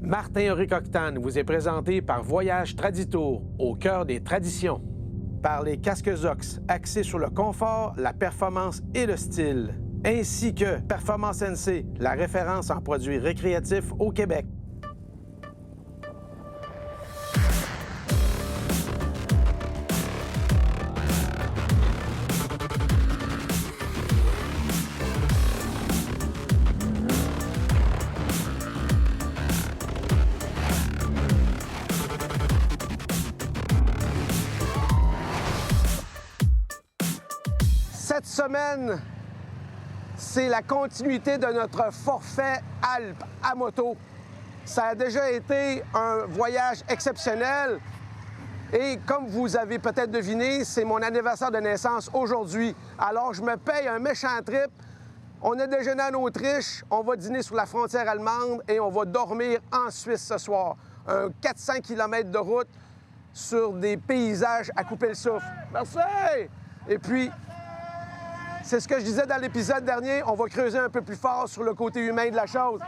Martin-Henri Coctane vous est présenté par Voyage Traditour, au cœur des traditions. Par les casques Zox, axés sur le confort, la performance et le style. Ainsi que Performance NC, la référence en produits récréatifs au Québec. Cette semaine, c'est la continuité de notre forfait Alpes à moto. Ça a déjà été un voyage exceptionnel et comme vous avez peut-être deviné, c'est mon anniversaire de naissance aujourd'hui. Alors, je me paye un méchant trip. On a déjeuné en Autriche, on va dîner sur la frontière allemande et on va dormir en Suisse ce soir. Un 400 km de route sur des paysages à couper le souffle. Merci! Et puis, c'est ce que je disais dans l'épisode dernier, on va creuser un peu plus fort sur le côté humain de la chose.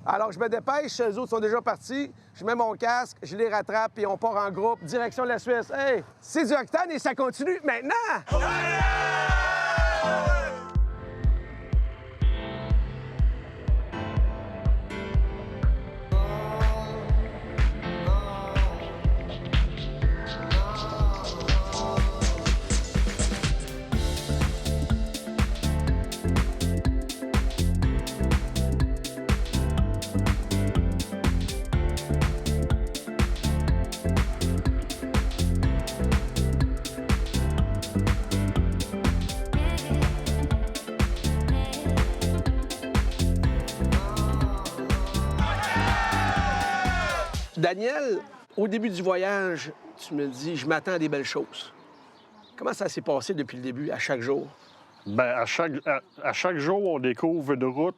Alors, je me dépêche, les autres sont déjà partis, je mets mon casque, je les rattrape et on part en groupe, direction de la Suisse. Hey, c'est du octane et ça continue maintenant! Daniel, au début du voyage, tu me dis, je m'attends à des belles choses. Comment ça s'est passé depuis le début, à chaque jour? Bien, à chaque jour, on découvre une route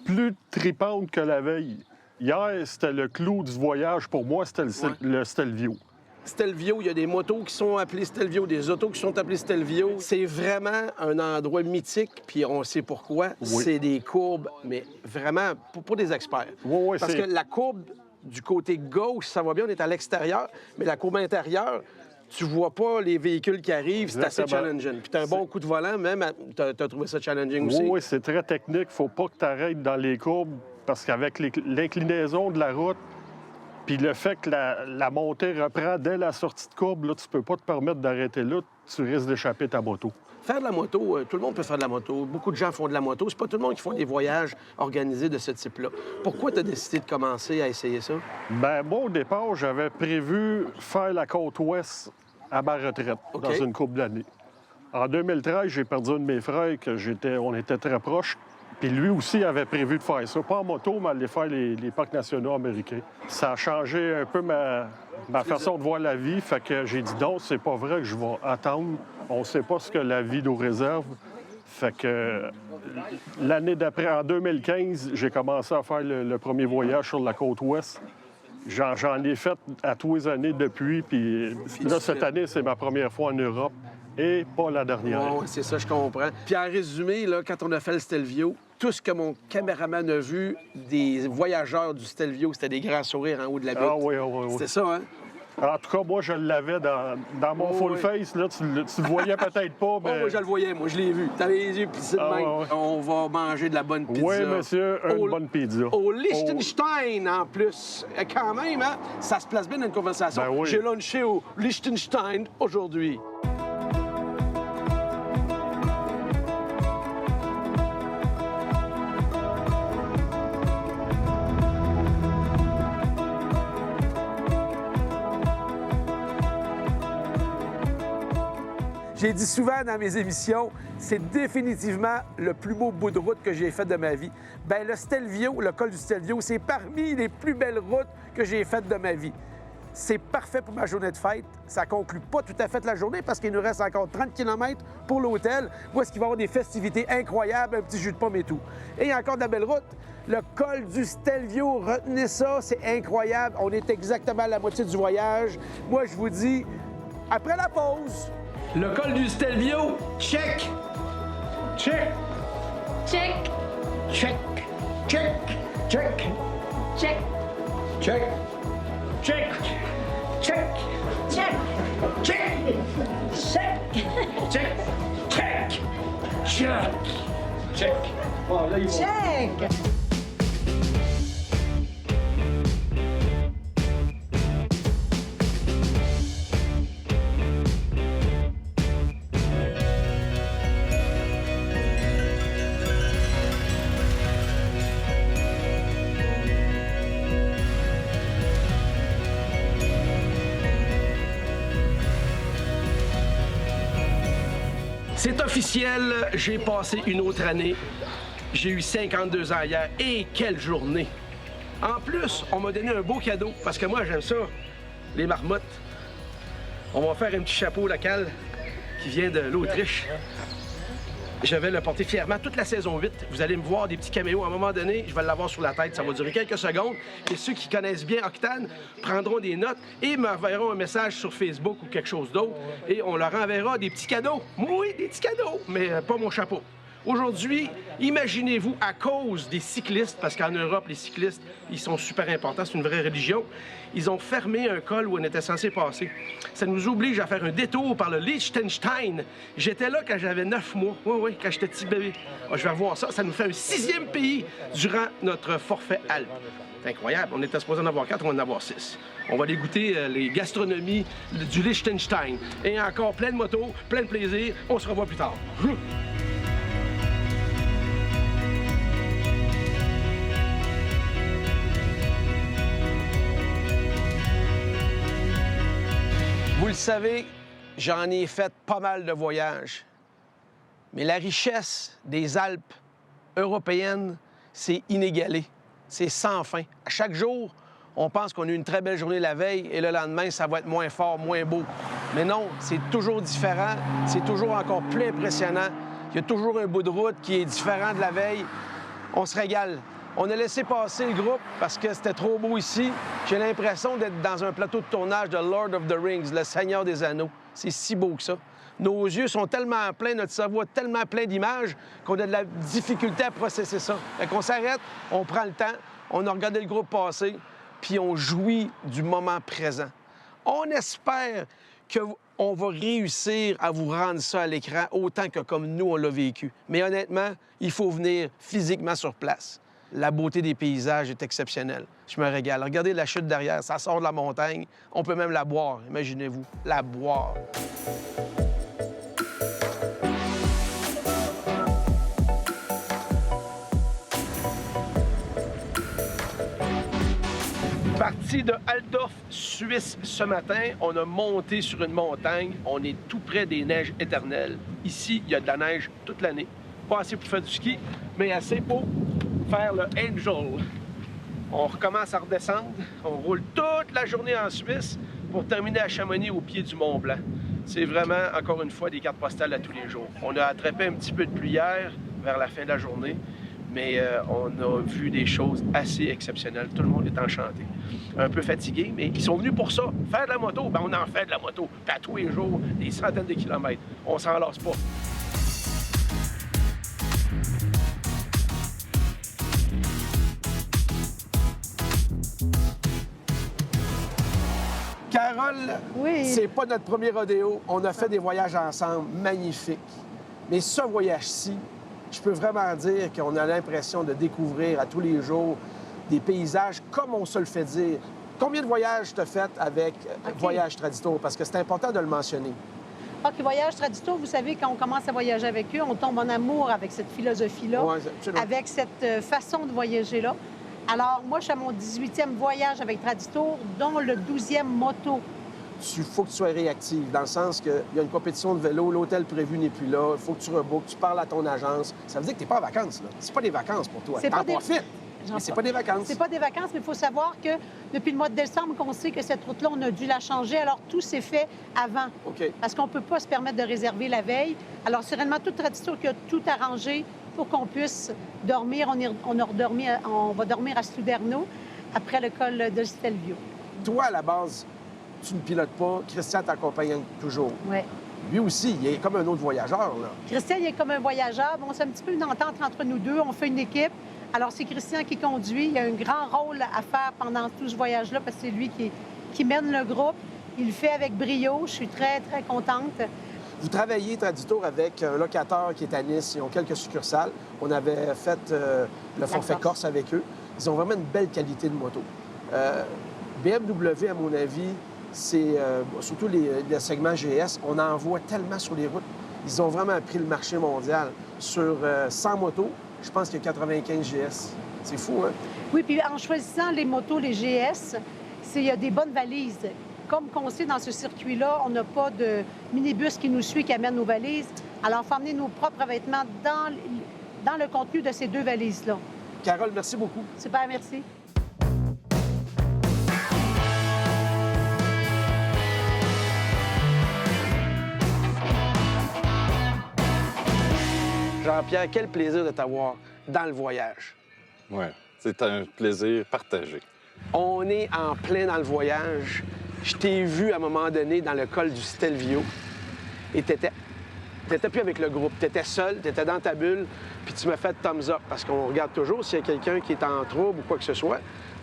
plus tripante que la veille. Hier, c'était le clou du voyage. Pour moi, c'était le Stelvio. Stelvio, il y a des motos qui sont appelées Stelvio, des autos qui sont appelées Stelvio. C'est vraiment un endroit mythique, puis on sait pourquoi. Oui. C'est des courbes, mais vraiment pour des experts. Oui, Parce que la courbe du côté gauche, ça va bien, on est à l'extérieur, mais la courbe intérieure, tu vois pas les véhicules qui arrivent, c'est assez challengeant. Puis t'as un bon coup de volant, même, t'as trouvé ça challenging aussi? Oui, c'est très technique. Faut pas que tu arrêtes dans les courbes, parce qu'avec l'inclinaison de la route, puis le fait que la montée reprend dès la sortie de courbe, là, tu peux pas te permettre d'arrêter là, tu risques d'échapper ta moto. Faire de la moto, tout le monde peut faire de la moto. Beaucoup de gens font de la moto. C'est pas tout le monde qui font des voyages organisés de ce type-là. Pourquoi tu as décidé de commencer à essayer ça? Bien, moi, au départ, j'avais prévu faire la côte ouest à ma retraite, dans une couple d'années. En 2013, j'ai perdu un de mes frères, on était très proches. Puis lui aussi avait prévu de faire ça. Pas en moto, mais aller faire les parcs nationaux américains. Ça a changé un peu ma façon de voir la vie. Fait que j'ai dit non, c'est pas vrai que je vais attendre. On sait pas ce que la vie nous réserve. Fait que l'année d'après, en 2015, j'ai commencé à faire le premier voyage sur la côte ouest. J'en ai fait à tous les années depuis. Puis là, cette année, c'est ma première fois en Europe. Et pas la dernière. Oui, c'est ça, je comprends. Puis en résumé, là, quand on a fait le Stelvio, tout ce que mon caméraman a vu des voyageurs du Stelvio, c'était des grands sourires en haut de la butte. Ah oui, oui, oui. C'était ça, hein? En tout cas, moi, je l'avais dans mon full face. Là, tu le voyais peut-être pas, mais... moi, je le voyais, moi, je l'ai vu. T'avais les yeux plissés de même. Ouais. On va manger de la bonne pizza. Oui, monsieur, une bonne pizza. Au Liechtenstein, en plus. Quand même, hein? Ça se place bien dans une conversation. Ben oui. J'ai lunché au Liechtenstein aujourd'hui. J'ai dit souvent dans mes émissions, c'est définitivement le plus beau bout de route que j'ai fait de ma vie. Bien, le Stelvio, le col du Stelvio, c'est parmi les plus belles routes que j'ai faites de ma vie. C'est parfait pour ma journée de fête. Ça conclut pas tout à fait la journée parce qu'il nous reste encore 30 km pour l'hôtel, où est-ce qu'il va y avoir des festivités incroyables, un petit jus de pomme et tout. Et il y a encore de la belle route. Le col du Stelvio, retenez ça, c'est incroyable. On est exactement à la moitié du voyage. Moi, je vous dis, après la pause... Le col du Stelvio, check! Check! Check! Check! Check. Check. Check. Check. Check. Check. Check. Check. Check. Check. Check. Check. Check. Bon, là, ils vont... Check. C'est officiel, j'ai passé une autre année. J'ai eu 52 ans hier. Et quelle journée! En plus, on m'a donné un beau cadeau, parce que moi, j'aime ça, les marmottes. On va faire un petit chapeau local qui vient de l'Autriche. Je vais le porter fièrement toute la saison 8. Vous allez me voir des petits caméos. À un moment donné, je vais l'avoir sur la tête. Ça va durer quelques secondes. Et ceux qui connaissent bien Octane prendront des notes et m'enverront un message sur Facebook ou quelque chose d'autre. Et on leur enverra des petits cadeaux. Oui, des petits cadeaux, mais pas mon chapeau. Aujourd'hui, imaginez-vous, à cause des cyclistes, parce qu'en Europe, les cyclistes, ils sont super importants, c'est une vraie religion, ils ont fermé un col où on était censé passer. Ça nous oblige à faire un détour par le Liechtenstein. J'étais là quand j'avais 9 mois. Oui, quand j'étais petit bébé. Ah, je vais revoir ça. Ça nous fait un 6e pays durant notre forfait Alpes. C'est incroyable. On était supposé en avoir 4, on va en avoir 6. On va aller goûter les gastronomies du Liechtenstein. Et encore plein de motos, plein de plaisir. On se revoit plus tard. Vous le savez, j'en ai fait pas mal de voyages. Mais la richesse des Alpes européennes, c'est inégalé. C'est sans fin. À chaque jour, on pense qu'on a eu une très belle journée la veille et le lendemain, ça va être moins fort, moins beau. Mais non, c'est toujours différent. C'est toujours encore plus impressionnant. Il y a toujours un bout de route qui est différent de la veille. On se régale. On a laissé passer le groupe parce que c'était trop beau ici. J'ai l'impression d'être dans un plateau de tournage de Lord of the Rings, le Seigneur des Anneaux. C'est si beau que ça. Nos yeux sont tellement pleins, notre cerveau est tellement plein d'images qu'on a de la difficulté à processer ça. Fait qu'on s'arrête, on prend le temps, on a regardé le groupe passer, puis on jouit du moment présent. On espère qu'on va réussir à vous rendre ça à l'écran autant que comme nous, on l'a vécu. Mais honnêtement, il faut venir physiquement sur place. La beauté des paysages est exceptionnelle. Je me régale. Regardez la chute derrière, ça sort de la montagne. On peut même la boire, imaginez-vous, la boire. Parti de Altdorf, Suisse, ce matin, on a monté sur une montagne. On est tout près des neiges éternelles. Ici, il y a de la neige toute l'année. Pas assez pour faire du ski, mais assez pour faire le Angel. On recommence à redescendre. On roule toute la journée en Suisse pour terminer à Chamonix au pied du Mont Blanc. C'est vraiment, encore une fois, des cartes postales à tous les jours. On a attrapé un petit peu de pluie hier, vers la fin de la journée, mais on a vu des choses assez exceptionnelles. Tout le monde est enchanté. Un peu fatigué, mais ils sont venus pour ça. Faire de la moto, ben on en fait de la moto. Puis à tous les jours, des centaines de kilomètres. On s'en lasse pas. Carole, Oui. c'est pas notre premier rodéo. On a fait des voyages ensemble, magnifiques. Mais ce voyage-ci, je peux vraiment dire qu'on a l'impression de découvrir à tous les jours des paysages comme on se le fait dire. Combien de voyages tu as fait avec Voyage Traditour? Parce que c'est important de le mentionner. OK, Voyage Traditour, vous savez, quand on commence à voyager avec eux, on tombe en amour avec cette philosophie-là, Ouais, absolument. avec cette façon de voyager-là. Alors, moi, je suis à mon 18e voyage avec Traditour, dont le 12e moto. Il faut que tu sois réactive, dans le sens qu'il y a une compétition de vélo, l'hôtel prévu n'est plus là, il faut que tu rebookes, tu parles à ton agence. Ça veut dire que tu n'es pas en vacances, là. C'est pas des vacances pour toi. C'est T'en pas des- profites, mais c'est pas des vacances. C'est pas des vacances, mais il faut savoir que depuis le mois de décembre, qu'on sait que cette route-là, on a dû la changer. Alors, tout s'est fait avant. OK. Parce qu'on ne peut pas se permettre de réserver la veille. Alors, c'est réellement toute Traditour qui a tout arrangé pour qu'on puisse dormir. On va dormir à Studerno, après le col de Stelvio. Toi, à la base, tu ne pilotes pas. Christian t'accompagne toujours. Oui. Lui aussi, il est comme un autre voyageur, là. Christian, il est comme un voyageur. Bon, c'est un petit peu une entente entre nous deux. On fait une équipe. Alors, c'est Christian qui conduit. Il a un grand rôle à faire pendant tout ce voyage-là parce que c'est lui qui mène le groupe. Il le fait avec brio. Je suis très, très contente. Vous travaillez, Traditour, avec un locateur qui est à Nice. Ils ont quelques succursales. On avait fait le forfait Corse avec eux. Ils ont vraiment une belle qualité de moto. BMW, à mon avis, c'est surtout les segments GS, on en voit tellement sur les routes. Ils ont vraiment pris le marché mondial. Sur 100 motos, je pense qu'il y a 95 GS. C'est fou, hein? Oui, puis en choisissant les motos, les GS, il y a des bonnes valises. Comme on sait, dans ce circuit-là, on n'a pas de minibus qui nous suit, qui amène nos valises. Alors, il faut emmener nos propres vêtements dans le contenu de ces 2 valises-là. Carole, merci beaucoup. Super, merci. Jean-Pierre, quel plaisir de t'avoir dans le voyage. Oui, c'est un plaisir partagé. On est en plein dans le voyage. Je t'ai vu à un moment donné dans le col du Stelvio et t'étais plus avec le groupe. T'étais seul, t'étais dans ta bulle, puis tu m'as fait thumbs up parce qu'on regarde toujours s'il y a quelqu'un qui est en trouble ou quoi que ce soit.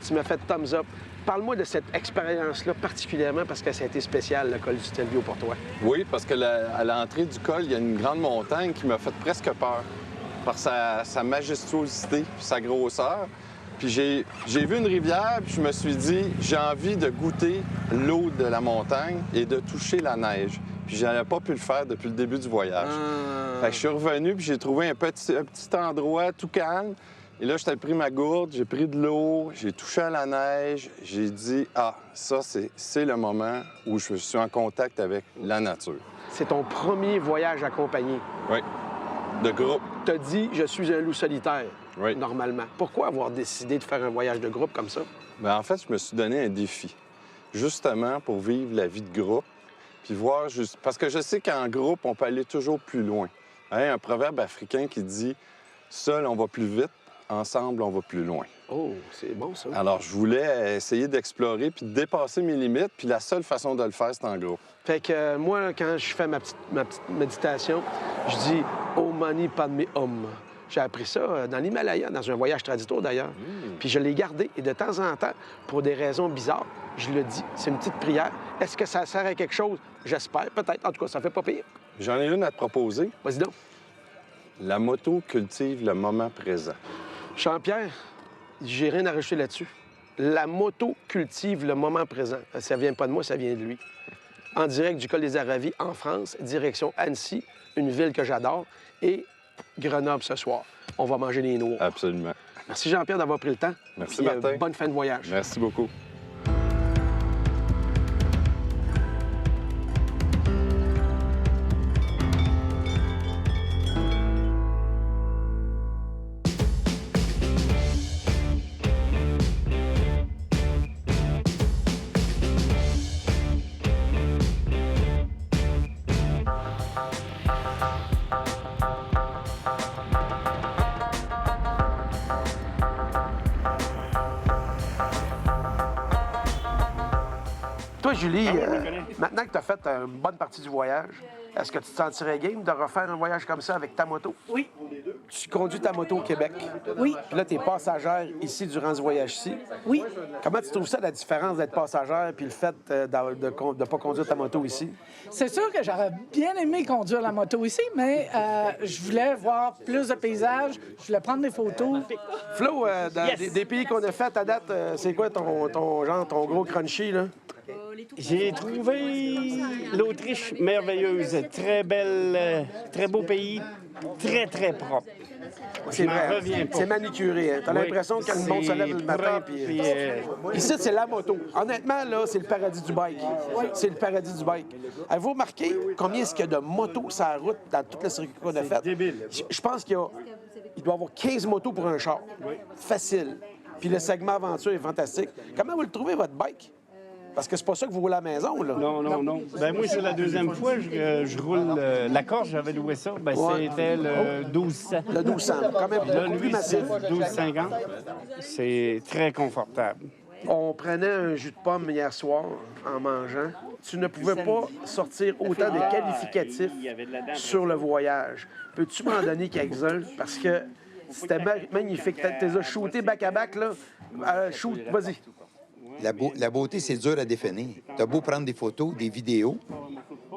Tu m'as fait thumbs up. Parle-moi de cette expérience-là particulièrement parce que ça a été spécial, le col du Stelvio, pour toi. Oui, parce que à l'entrée du col, il y a une grande montagne qui m'a fait presque peur par sa majestuosité puis sa grosseur. Puis j'ai vu une rivière, puis je me suis dit, j'ai envie de goûter l'eau de la montagne et de toucher la neige. Puis j'avais pas pu le faire depuis le début du voyage. Fait que je suis revenu, puis j'ai trouvé un petit endroit tout calme. Et là, j'ai pris ma gourde, j'ai pris de l'eau, j'ai touché à la neige. J'ai dit, ah, ça, c'est le moment où je suis en contact avec la nature. C'est ton premier voyage accompagné. Oui, de groupe. T'as dit, je suis un loup solitaire, Oui. normalement. Pourquoi avoir décidé de faire un voyage de groupe comme ça? Bien, en fait, je me suis donné un défi, justement pour vivre la vie de groupe, puis voir juste... Parce que je sais qu'en groupe, on peut aller toujours plus loin. Hein, un proverbe africain qui dit « Seul, on va plus vite, ensemble, on va plus loin. » Oh, c'est bon, ça. Alors, je voulais essayer d'explorer puis de dépasser mes limites, puis la seule façon de le faire, c'est en groupe. Fait que moi, quand je fais ma petite méditation, je dis « Oh mani padme hum ». J'ai appris ça dans l'Himalaya, dans un voyage Traditour d'ailleurs. Puis je l'ai gardé et de temps en temps, pour des raisons bizarres, je le dis. C'est une petite prière. Est-ce que ça sert à quelque chose? J'espère, peut-être. En tout cas, ça fait pas pire. J'en ai une à te proposer. Vas-y donc. La moto cultive le moment présent. Jean-Pierre, j'ai rien à rajouter là-dessus. La moto cultive le moment présent. Ça vient pas de moi, ça vient de lui. En direct du col des Aravis, en France, direction Annecy, une ville que j'adore, et Grenoble ce soir. On va manger les noix. Absolument. Merci Jean-Pierre d'avoir pris le temps. Merci, Puis, Martin. bonne fin de voyage. Merci beaucoup. Toi, Julie, maintenant que tu as fait une bonne partie du voyage, est-ce que tu te sentirais game de refaire un voyage comme ça avec ta moto? Oui. Tu conduis ta moto au Québec. Oui. Puis là, tu es passagère ici durant ce voyage-ci. Oui. Comment tu trouves ça, la différence d'être passagère puis le fait de ne pas conduire ta moto ici? C'est sûr que j'aurais bien aimé conduire la moto ici, mais je voulais voir plus de paysages, je voulais prendre des photos. Flo, dans des pays qu'on a fait à date, c'est quoi ton gros crunchy, là? J'ai trouvé l'Autriche merveilleuse, très belle, très beau pays, très, très propre. C'est Je m'en vrai, reviens pas. c'est manicuré. Hein? T'as Oui, l'impression que le monde se lève le matin. propre, Puis... puis, Ici, c'est la moto. Honnêtement, là, c'est le paradis du bike. C'est le paradis du bike. Avez-vous remarqué combien est-ce qu'il y a de motos sur la route dans toutes les circuits qu'on a fait? débile. Je pense qu'il doit y avoir 15 motos pour un char. Facile. Puis le segment aventure est fantastique. Comment vous le trouvez, votre bike? Parce que c'est pas ça que vous roulez à la maison, là. Non. Ben moi, c'est la deuxième fois que je roule la Corse. J'avais loué ça. Ben, Ouais. c'était le 1200. Le 1200, quand même Là, beaucoup plus lui, massif. c'est 1250. C'est très confortable. On prenait un jus de pomme hier soir en mangeant. Tu ne pouvais pas sortir autant de qualificatifs sur le voyage. Peux-tu m'en donner quelques-uns? Parce que C'était magnifique. Tu les as shootés back-à-back, là. Shoot, vas-y. La beauté, c'est dur à définir. T'as beau prendre des photos, des vidéos,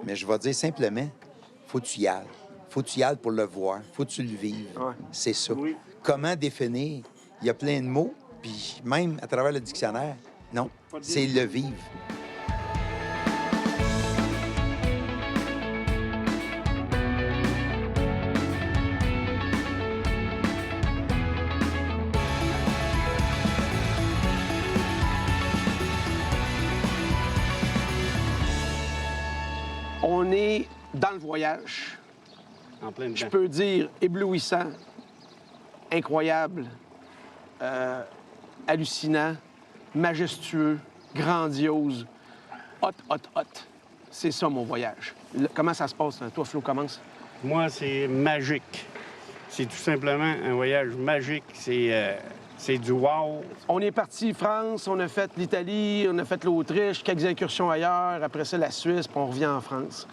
mais je vais dire simplement, faut que tu y ailles. Faut que tu y ailles pour le voir. Faut que tu le vives. Ouais. C'est ça. Comment définir? Il y a plein de mots, puis même à travers le dictionnaire, non, c'est le vivre. On est dans le voyage. En plein Je dedans. peux dire éblouissant, incroyable, hallucinant, majestueux, grandiose, hot. C'est ça, mon voyage. Comment ça se passe? Toi, Flo, commence. Moi, c'est magique. C'est tout simplement un voyage magique. C'est du wow. On est parti France, on a fait l'Italie, on a fait l'Autriche, quelques incursions ailleurs, après ça, la Suisse, puis on revient en France.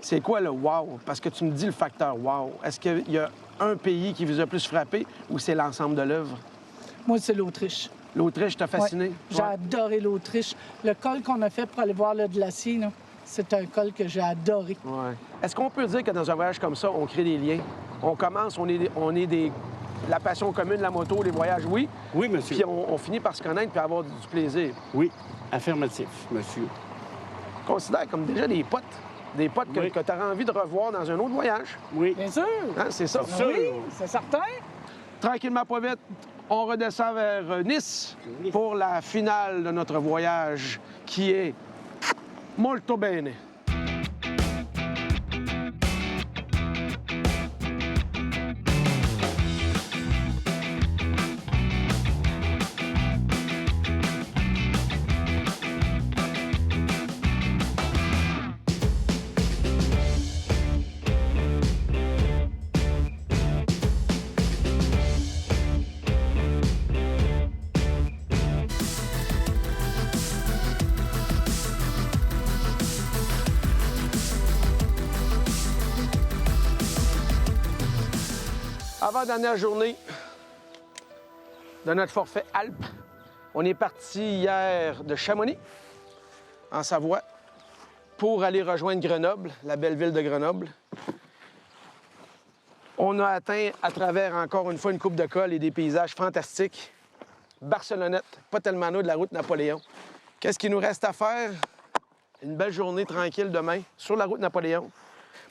C'est quoi le wow? Parce que tu me dis le facteur wow. Est-ce qu'il y a un pays qui vous a plus frappé ou c'est l'ensemble de l'œuvre? Moi, c'est l'Autriche. L'Autriche t'a fasciné? Ouais. J'ai adoré l'Autriche. Le col qu'on a fait pour aller voir le glacier, là, c'est un col que j'ai adoré. Ouais. Est-ce qu'on peut dire que dans un voyage comme ça, on crée des liens? On commence, on est des... La passion commune, la moto, les voyages, oui. Oui, monsieur. Puis on finit par se connaître puis avoir du plaisir. Oui, affirmatif, monsieur. On considère comme déjà des potes. Des potes que, Oui. que tu auras envie de revoir dans un autre voyage. Oui. Bien sûr. Hein, c'est ça. sûr. Oui, c'est certain. Tranquillement, pas vite, on redescend vers Nice pour la finale de notre voyage qui est molto bene. Avant-dernière journée de notre forfait Alpes. On est parti hier de Chamonix, en Savoie, pour aller rejoindre Grenoble, la belle ville de Grenoble. On a atteint, à travers encore une fois une coupe de cols et des paysages fantastiques, Barcelonnette, pas tellement loin de la route Napoléon. Qu'est-ce qu'il nous reste à faire? Une belle journée tranquille demain sur la route Napoléon,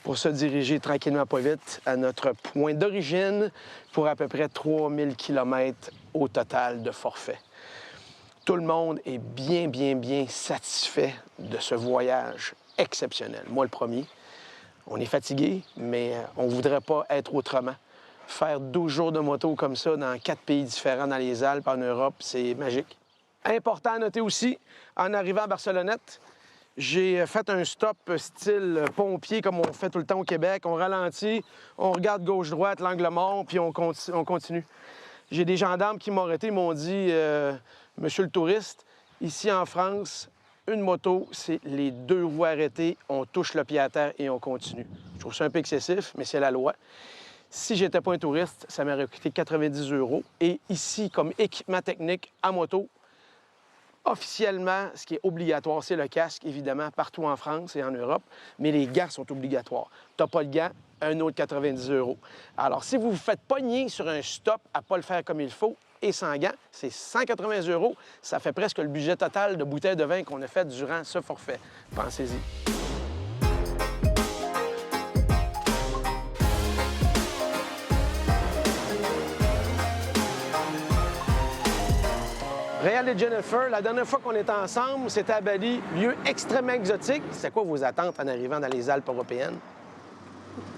pour se diriger tranquillement pas vite à notre point d'origine pour à peu près 3000 km au total de forfait. Tout le monde est bien satisfait de ce voyage exceptionnel. Moi, le premier. On est fatigué, mais on voudrait pas être autrement. Faire 12 jours de moto comme ça dans 4 pays différents dans les Alpes, en Europe, c'est magique. Important à noter aussi, en arrivant à Barcelonnette, j'ai fait un stop style pompier, comme on fait tout le temps au Québec. On ralentit, on regarde gauche-droite, l'angle mort, puis on continue. J'ai des gendarmes qui m'ont arrêté, m'ont dit « Monsieur le touriste, ici en France, une moto, c'est les 2 roues arrêtées, on touche le pied à terre et on continue. » Je trouve ça un peu excessif, mais c'est la loi. Si j'étais pas un touriste, ça m'aurait coûté 90 €. Et ici, comme équipement technique à moto, officiellement, ce qui est obligatoire, c'est le casque, évidemment, partout en France et en Europe, mais les gants sont obligatoires. Tu n'as pas de gants, un autre 90 €. Alors, si vous vous faites pogner sur un stop à ne pas le faire comme il faut et sans gants, c'est 180 €. Ça fait presque le budget total de bouteilles de vin qu'on a fait durant ce forfait. Pensez-y. Réal et Jennifer, la dernière fois qu'on était ensemble, c'était à Bali, lieu extrêmement exotique. C'est quoi vos attentes en arrivant dans les Alpes européennes?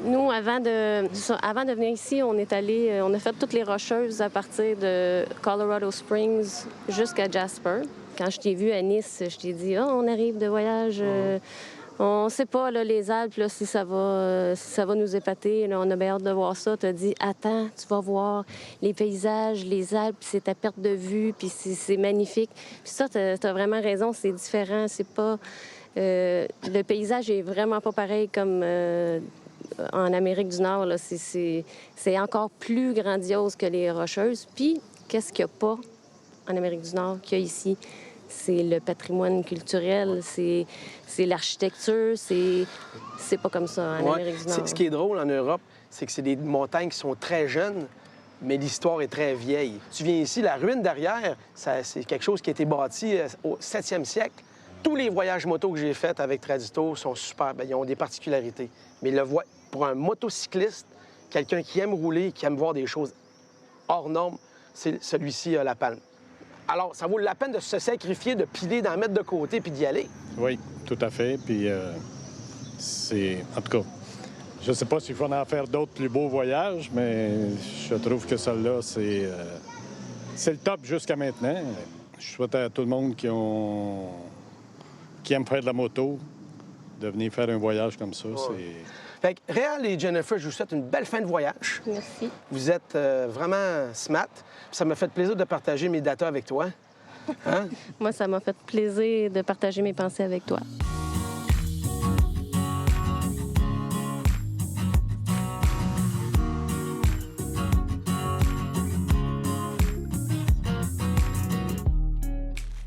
Nous, avant de venir ici, on a fait toutes les rocheuses à partir de Colorado Springs jusqu'à Jasper. Quand je t'ai vu à Nice, je t'ai dit « Ah, on arrive de voyage, on ne sait pas, là, les Alpes, là, si ça va nous épater. Là, on a bien hâte de voir ça. » Tu as dit « Attends, tu vas voir les paysages, les Alpes, c'est à perte de vue, puis c'est magnifique. » Puis ça, tu as vraiment raison, c'est différent. C'est pas... le paysage est vraiment pas pareil comme en Amérique du Nord, là, c'est encore plus grandiose que les Rocheuses. Puis, qu'est-ce qu'il n'y a pas en Amérique du Nord qu'il y a ici? C'est le patrimoine culturel, c'est l'architecture, c'est pas comme ça en Amérique du Nord. Ce qui est drôle en Europe, c'est que c'est des montagnes qui sont très jeunes, mais l'histoire est très vieille. Tu viens ici, la ruine derrière, c'est quelque chose qui a été bâti au 7e siècle. Tous les voyages moto que j'ai faits avec Tradito sont super. Bien, ils ont des particularités. Mais pour un motocycliste, quelqu'un qui aime rouler, qui aime voir des choses hors normes, celui-ci a la palme. Alors, ça vaut la peine de se sacrifier, de piler, d'en mettre de côté puis d'y aller. Oui, tout à fait. Puis c'est... En tout cas, je ne sais pas s'il faut en faire d'autres plus beaux voyages, mais je trouve que celui-là, c'est le top jusqu'à maintenant. Je souhaite à tout le monde qui aime faire de la moto de venir faire un voyage comme ça. Fait que Réal et Jennifer, je vous souhaite une belle fin de voyage. Merci. Vous êtes vraiment smart. Ça m'a fait plaisir de partager mes datas avec toi. Hein? Moi, ça m'a fait plaisir de partager mes pensées avec toi.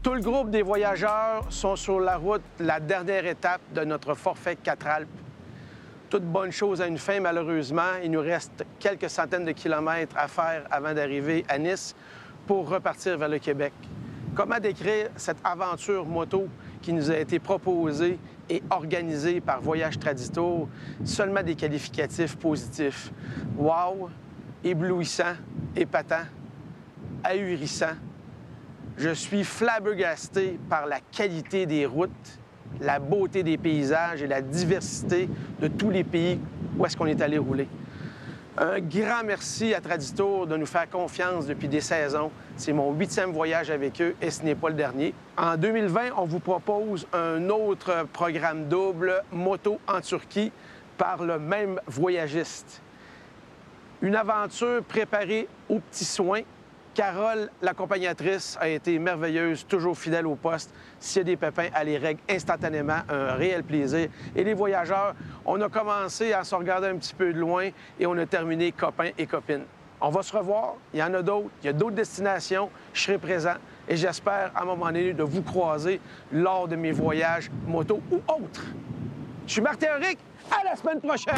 Tout le groupe des voyageurs sont sur la route, la dernière étape de notre forfait 4 Alpes. Toute bonne chose a une fin, malheureusement. Il nous reste quelques centaines de kilomètres à faire avant d'arriver à Nice pour repartir vers le Québec. Comment décrire cette aventure moto qui nous a été proposée et organisée par Voyage Tradito? Seulement des qualificatifs positifs. Wow, éblouissant, épatant, ahurissant. Je suis flabbergasté par la qualité des routes, la beauté des paysages et la diversité de tous les pays où est-ce qu'on est allé rouler. Un grand merci à Traditour de nous faire confiance depuis des saisons. C'est mon 8e voyage avec eux et ce n'est pas le dernier. En 2020, on vous propose un autre programme double, moto en Turquie, par le même voyagiste. Une aventure préparée aux petits soins. Carole, l'accompagnatrice, a été merveilleuse, toujours fidèle au poste. S'il y a des pépins, elle les règle instantanément, un réel plaisir. Et les voyageurs, on a commencé à se regarder un petit peu de loin et on a terminé copains et copines. On va se revoir, il y en a d'autres, il y a d'autres destinations, je serai présent et j'espère à un moment donné de vous croiser lors de mes voyages moto ou autres. Je suis Martin Henrique, à la semaine prochaine!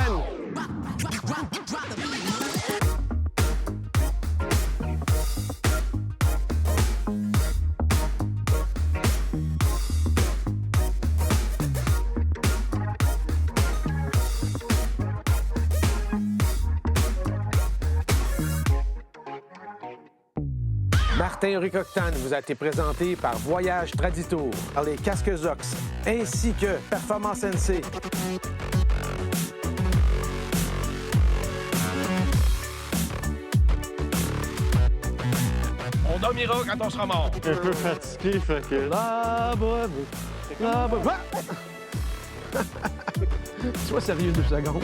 Martin Henrique-Octane vous a été présenté par Voyage Traditour, par les Casques Zox, ainsi que Performance NC. On dormira quand on sera mort. Un peu fatigué, fait que... La bonne! Sois sérieux 2 secondes.